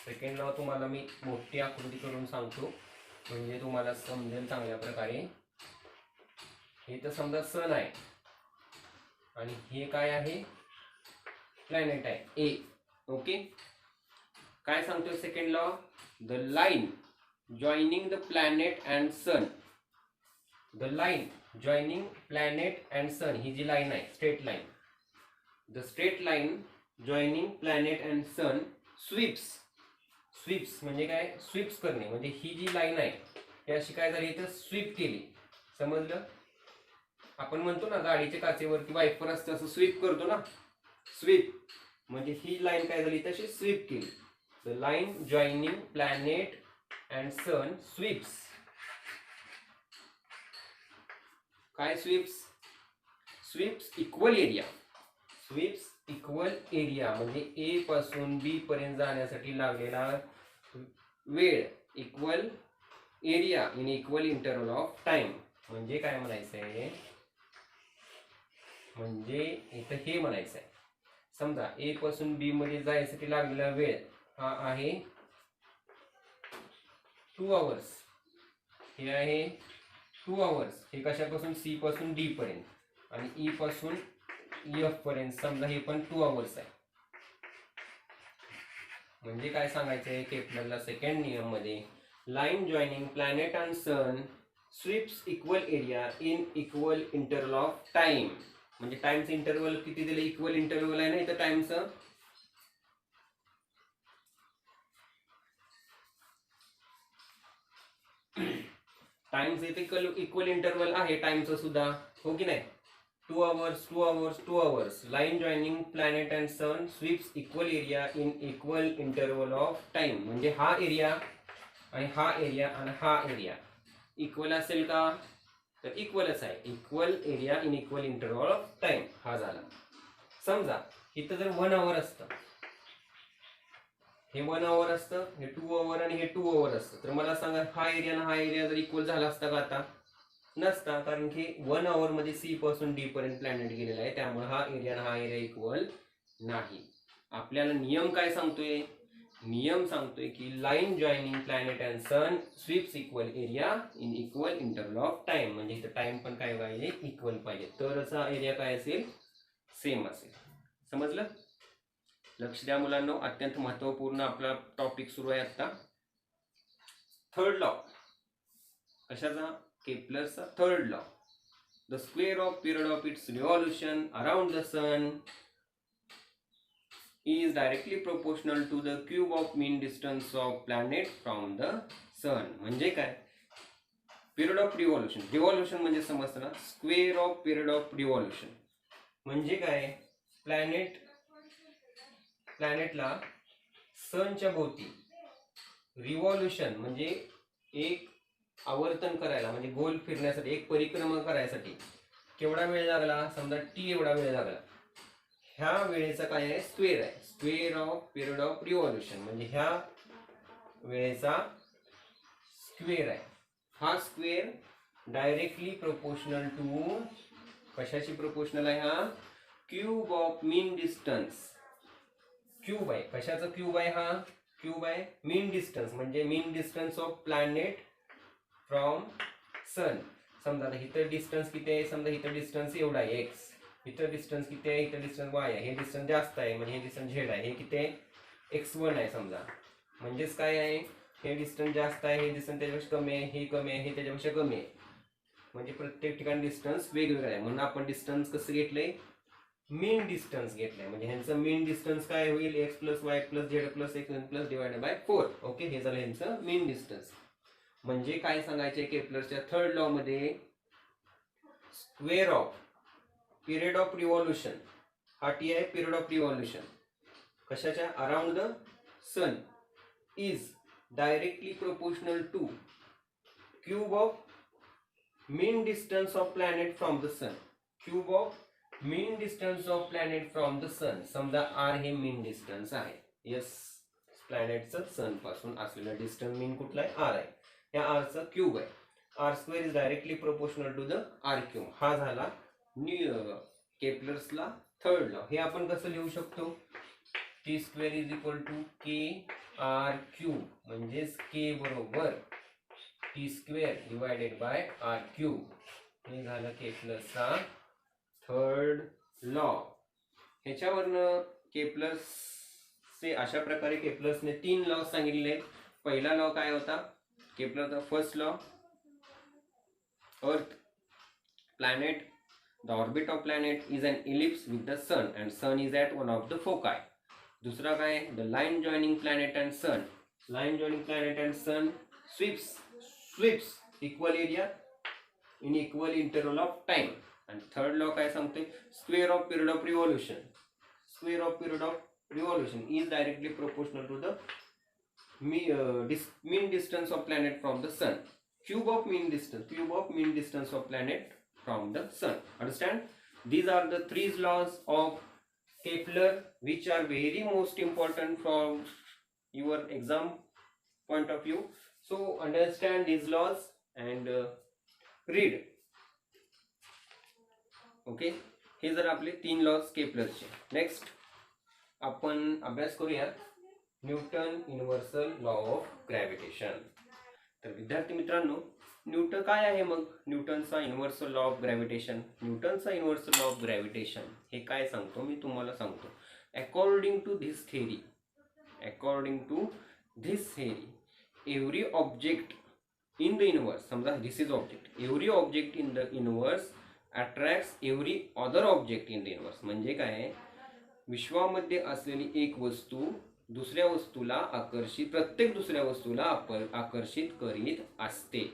second law तुम्हाला मी मोठी आकृती करून सांगतो. म्हणजे तुम्हाला समजेल चांगल्या प्रकारे. हे तर समजा सन आहे आणि हे काय आहे, प्लॅनेट आहे ए. ओके, काय सांगतो second law, the line joining the planet and sun, the line joining planet and sun, ही जी लाईन आहे straight line, the straight line joining planet and sun sweeps. Sweeps म्हणजे काय, स्वीप्स करणे, म्हणजे ही जी लाईन आहे ही अशी काय झाली इथं स्वीप केली. समजलं, आपण म्हणतो ना गाडीच्या काचेवरती वायपर असतं असं स्वीप करतो ना, स्वीप म्हणजे ही लाईन काय झाली तशी स्वीप केली. The line joining planet and sun sweeps. काय sweeps, sweeps equal area, sweeps equal area म्हणजे ए पासून बी पर्यंत जाण्यासाठी लागलेला वेळ equal area in equal interval of time. म्हणजे काय म्हणायचं आहे, म्हणजे इथं हे म्हणायचं आहे, समजा ए पासून बी मध्ये जायसाठी लागलेला वेळ हा आहे 2 आवर्स, हे आहे 2 आवर्स. हे कशापासून, सी पासून डी पर्यंत, आणि ई पासून एफ पर्यंत समजा हे पण 2 आवर्स आहे. म्हणजे काय सांगायचं आहे केपलरला सेकंड नियम मध्ये, line joining planet and sun sweeps equal area in equal interval of time. म्हणजे टाइमचं इंटरवल किती दिलं, इक्वल इंटरवल आहे ना इथं टाइमचं. टाइमचं इथे इक्वल इंटरवल आहे टाइमचं सुद्धा, हो की नाही. 2 hours 2 hours 2 hours. Line joining planet and sun sweeps equal area in equal interval of time. म्हणजे हा एरिया आणि हा एरिया आणि हा एरिया इक्वल असेल का, तर इक्वलच आहे. Equal area in equal interval of time हा झाला. समजा इथं जर 1 आवर असतं, हे 1 आवर असतं, हे 2 आवर आणि हे 2 आवर असतं, तर मला सांगा हा एरिया आणि हा एरिया जर इक्वल झाला असता का, आता नसता, कारण की 1 आवर मध्ये सी पासून डी पर्यंत प्लॅनेट गेलेला आहे, त्यामुळे हा एरिया आणि हा एरिया इक्वल नाही. आपल्याला नियम काय सांगतोय, नियम सांगतोय की line joining planet and sun sweeps equal area in equal interval of time. म्हणजे इथं टाइम पण काय पाहिजे, इक्वल पाहिजे, तरच हा एरिया काय असेल, सेम असेल. समजलं, लक्ष द्या मुलांनो, अत्यंत महत्वपूर्ण आपला टॉपिक सुरू आहे आता. थर्ड लॉ, कशाचा, केपलरचा third law. The square of period of its revolution around the sun is directly proportional to the cube of mean distance of planet from the sun. म्हणजे काय, पिरियड ऑफ रिव्हॉल्यूशन, रिव्हॉल्यूशन म्हणजे समजतं ना, स्क्वेअर ऑफ पिरियड ऑफ रिव्हॉल्यूशन म्हणजे काय, प्लॅनेटला सनच्या भोवती रिव्हॉल्यूशन म्हणजे एक आवर्तन करायला, म्हणजे गोल फिरण्यासाठी, एक परिक्रमा करायसाठी केवढा वेळ लागला, समजा टी एवढा वेळ लागला. ह्या वेळेचा काय आहे, स्क्वेअर आहे, स्क्वेअर ऑफ पिरियड ऑफ रिव्हॉल्यूशन म्हणजे ह्या वेळेचा स्क्वेअर आहे. हा स्क्वेअर डायरेक्टली प्रोपोर्शनल टू, कशाची प्रोपोर्शनल आहे, हा cube of mean distance. Cube आहे, कशाचा क्यूब आहे, हा क्यूब आहे मीन डिस्टन्स, म्हणजे mean distance of planet from sun. समजा इथं डिस्टन्स किती आहे, समजा इथं डिस्टन्स एवढा आहे एक्स, इथं डिस्टन्स किती आहे, इथं डिस्टन्स वाय आहे, हे डिस्टन्स जास्त आहे म्हणजे हे डिस्टन्स झेड आहे, हे किती आहे x1 आहे समजा. म्हणजेच काय आहे, हे डिस्टन्स जास्त आहे, हे डिस्टन्स त्याच्यापेक्षा कमी आहे, हे कमी आहे, हे त्याच्यापेक्षा कमी आहे, म्हणजे प्रत्येक ठिकाणी डिस्टन्स वेगवेगळं आहे. म्हणून आपण डिस्टन्स कसं घेतलंय, मीन डिस्टन्स घेतलंय. म्हणजे ह्यांचं मीन डिस्टन्स काय होईल, x plus y plus z plus x plus divided by 4. Okay, हे झालं ह्यांचं मीन डिस्टन्स. म्हणजे काय सांगायचे केपलरच्या थर्ड लॉ मध्ये, square of period of revolution, हा टी आहे पिरियड ऑफ रिव्हॉल्यूशन कशाच्या, around the sun is directly proportional to cube of mean distance of planet from the sun. Cube of mean distance of planet from the sun. समजा R हे मीन distance आहे, yes, प्लॅनेटचं सन पासून असलेलं distance मीन कुठला आहे, R आहे. या आरचा क्यूब आहे, R square is directly proportional to the R cube. हा झाला केपलर्सला थर्ड लॉ. हे आपण कसं लिहू शकतो, T square is equal to K R cube, म्हणजेच के बरोबर T square divided by R cube. हे झालं केप्लरचा थर्ड लॉ. ह्याच्यावरनं केप्लरचे अशा प्रकारे केप्लरने 3 लॉ सांगितले. पहिला लॉ काय होता? केप्लरचा फर्स्ट लॉ, अर्थ planet, the orbit of planet is an ellipse with the sun and sun is at one of the foci. दूसरा काय? the line joining planet and sun sweeps equal area in equal interval of time. and third law काय सांगते? square of period of revolution is directly proportional to the mean distance of planet from the sun. Cube of mean distance of planet from the sun. Understand? These are the 3 laws of Kepler which are very most important from your exam point of view. So understand these laws and read. Okay, हे जर आपले 3 laws केप्लरचे. Next आपण अभ्यास करूया Newton universal law of gravitation. तर विद्यार्थी मित्रांनो, Newton काय आहे मग? न्यूटनचा युनिव्हर्सल लॉ ऑफ ग्रॅव्हिटेशन. न्यूटनचा युनिव्हर्सल लॉ ऑफ ग्रॅव्हिटेशन हे काय सांगतो? मी तुम्हाला सांगतो. According to this theory every object in the universe, समजा this is object, every object in the universe attracts every other object in the universe. म्हणजे काय? विश्वामध्ये असलेली एक वस्तू दुसऱ्या वस्तूला प्रत्येक दुसऱ्या वस्तूला आकर्षित करीत असते.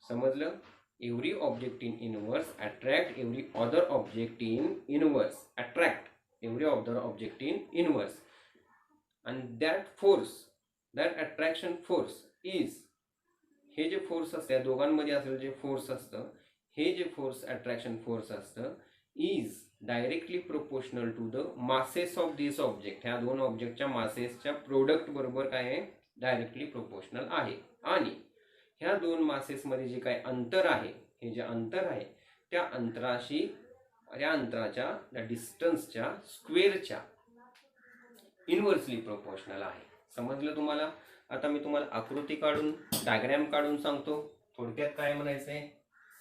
समजलं? Every object in universe attract every other object in universe. and that attraction force is, हे जे फोर्स असते दोघांमध्ये असलेलं जे फोर्स असतं, हे जे फोर्स अट्रॅक्शन फोर्स असतं is directly proportional to the masses of this object. ह्या दोन ऑब्जेक्टच्या मासेसच्या प्रोडक्ट बरोबर काय आहे? डायरेक्टली प्रोपोर्शनल आहे. आणि ह्या दोन मासेसमध्ये जे काय अंतर आहे, हे जे अंतर आहे त्या अंतराच्या डिस्टन्सच्या स्क्वेअरच्या इनव्हर्सली प्रोपोर्शनल आहे. समजलं तुम्हाला? आता मी तुम्हाला आकृती काढून डायग्राम काढून सांगतो. थोडक्यात काय म्हणायचंय?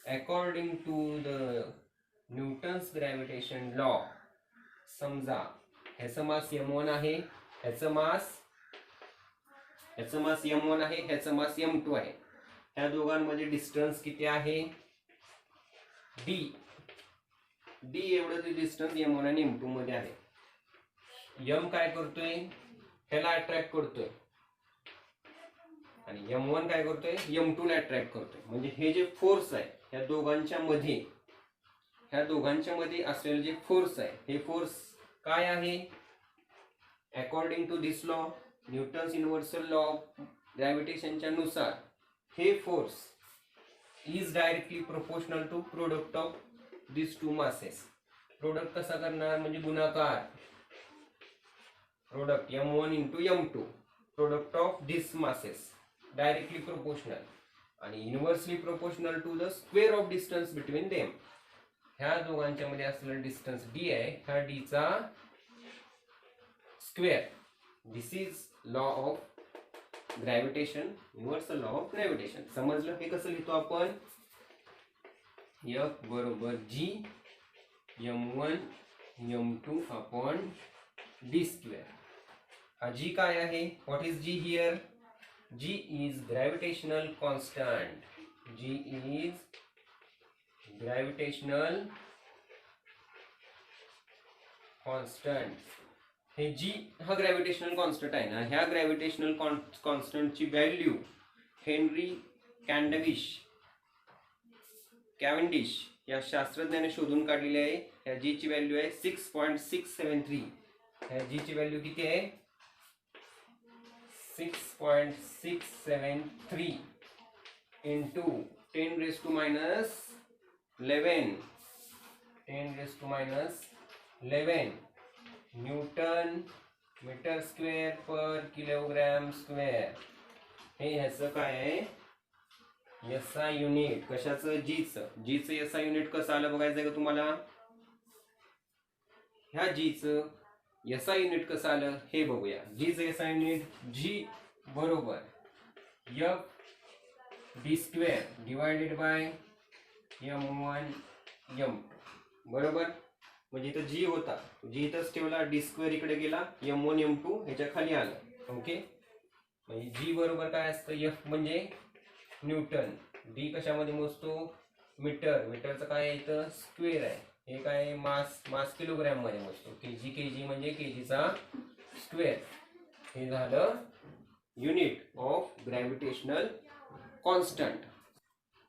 According to the Newton's gravitation law, समजा ह्याचं मास m1 आहे, ह्याचं मास m1 आहे, ह्याचं मास m2 आहे. ह्या दोघांमध्ये डिस्टन्स किती आहे? d एवढं ते डिस्टन्स m1 आणि m2 मध्ये आहे. m काय करतोय? ह्याला अट्रॅक्ट करतोय आणि m1 काय करतोय? m2 ला अट्रॅक्ट करतोय. म्हणजे हे जे फोर्स आहे ह्या दोघांच्या मध्ये असलेले जे फोर्स आहे, हे फोर्स काय आहे? According to this law, Newton's universal law of ग्रॅव्हिटेशनच्या नुसार हे force is directly proportional to product of this two masses. Product कसा करणार? म्हणजे गुणाकार. Product m1 into m2, product of this masses, directly proportional आणि universally proportional to the square of distance between them. ह्या दोघांच्या मध्ये असलेला डिस्टन्स d आहे, ह्या d चा square. This is law of gravitation, universal law of gravitation. समजलं? हे कसं लिहितो आपण? F बरोबर g m1 m2 upon d square. हा g काय आहे? What is g here? g is gravitational constant. g is gravitational constant. हे g हा ग्रॅव्हिटेशनल कॉन्स्टंट आहे ना. ह्या ग्रॅव्हिटेशनल कॉन्स्टंटची व्हॅल्यू हेनरी कॅव्हेंडिश या शास्त्रज्ञाने शोधून काढलेली आहे. ह्या g ची व्हॅल्यू आहे 6.673. ह्या g ची व्हॅल्यू किती आहे? 6.673 into 10 raised to minus 11 newton metre square per kilogram square. हे ह्याचं काय आहे? SI unit. कशाचं? जीचं SI युनिट कसं आलं बघायचं का तुम्हाला? ह्या जीचं SI युनिट कसं आलं हे बघूया. जीचं SI युनिट g बरोबर F D square divided bye m1 m, बरोबर. म्हणजे इथं जी होता जी इथंच ठेवला, डी स्क्वेअर इकडे गेला, m1 m2 ह्याच्या खाली आलं. ओके, म्हणजे जी बरोबर काय असतं, एफ म्हणजे न्यूटन, डी कशामध्ये मोजतो, मीटर, मीटरचं काय आहे इथं स्क्वेअर आहे, हे काय मास, मास किलोग्रॅम मध्ये मोजतो, केजी, केजी म्हणजे केजीचा स्क्वेअर. हे झालं युनिट ऑफ ग्रॅव्हिटेशनल कॉन्स्टंट.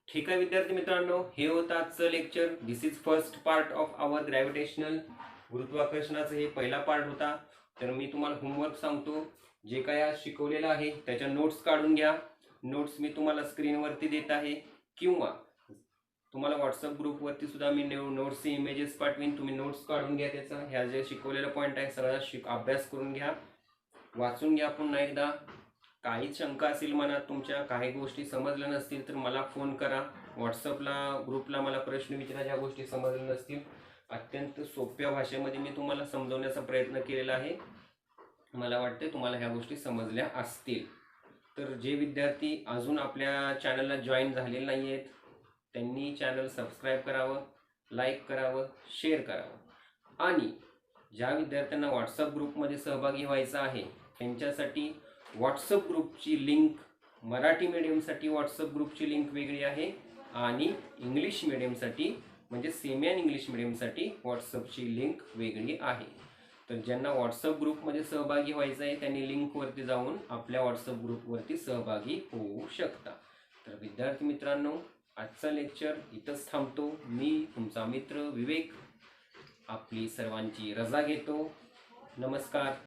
ठीक आहे विद्यार्थी मित्रांनो, हे होतं आजचं lecture. This is first part of our gravitational, गुरुत्वाकर्षणाचा हे पहिला पार्ट होता. तर मी तुम्हाला होमवर्क सांगतो, जे काय आज शिकवलेलं आहे त्याच्या नोट्स काढून घ्या. नोट्स मी तुम्हाला स्क्रीनवरती देत आहे, किंवा तुम्हाला व्हॉट्सअप ग्रुपवरती सुद्धा मी नोट्सचे इमेजेस पाठवीन, तुम्ही नोट्स काढून घ्या त्याचा. ह्या जे शिकवलेलं पॉईंट आहे सगळा अभ्यास करून घ्या, वाचून घ्या पुन्हा एकदा. काही शंका असेल मनात तुमच्या, काही गोष्टी समजल्या नसतील तर मला फोन करा, व्हॉट्सअपला ग्रुपला मला प्रश्न विचारा, ज्या गोष्टी समजल्या नसतील. अत्यंत सोप्या भाषेमध्ये मी तुम्हाला समजवण्याचा प्रयत्न केलेला आहे. मला वाटते तुम्हाला ह्या गोष्टी समजल्या असतील. तर जे विद्यार्थी अजून आपल्या चॅनलला जॉईन झालेले नाही आहेत त्यांनी चॅनल सबस्क्राईब करावं, लाईक करावं, शेअर करावं. आणि ज्या विद्यार्थ्यांना व्हॉट्सअप ग्रुपमध्ये सहभागी व्हायचं आहे त्यांच्यासाठी व्हॉट्सअप ग्रुपची लिंक, मराठी मीडियमसाठी व्हॉट्सअप ग्रुपची लिंक वेगळी आहे, आणि इंग्लिश मीडियमसाठी म्हणजे सेमी अँड इंग्लिश मीडियमसाठी व्हॉट्सअपची लिंक वेगळी आहे. तर ज्यांना व्हॉट्सअप ग्रुपमध्ये सहभागी व्हायचं आहे त्यांनी लिंकवरती जाऊन आपल्या व्हॉट्सअप ग्रुपवरती सहभागी होऊ शकता. तर विद्यार्थी मित्रांनो, आजचा लेक्चर इथंच थांबतो. मी तुमचा मित्र विवेक आपली सर्वांची रजा घेतो. नमस्कार.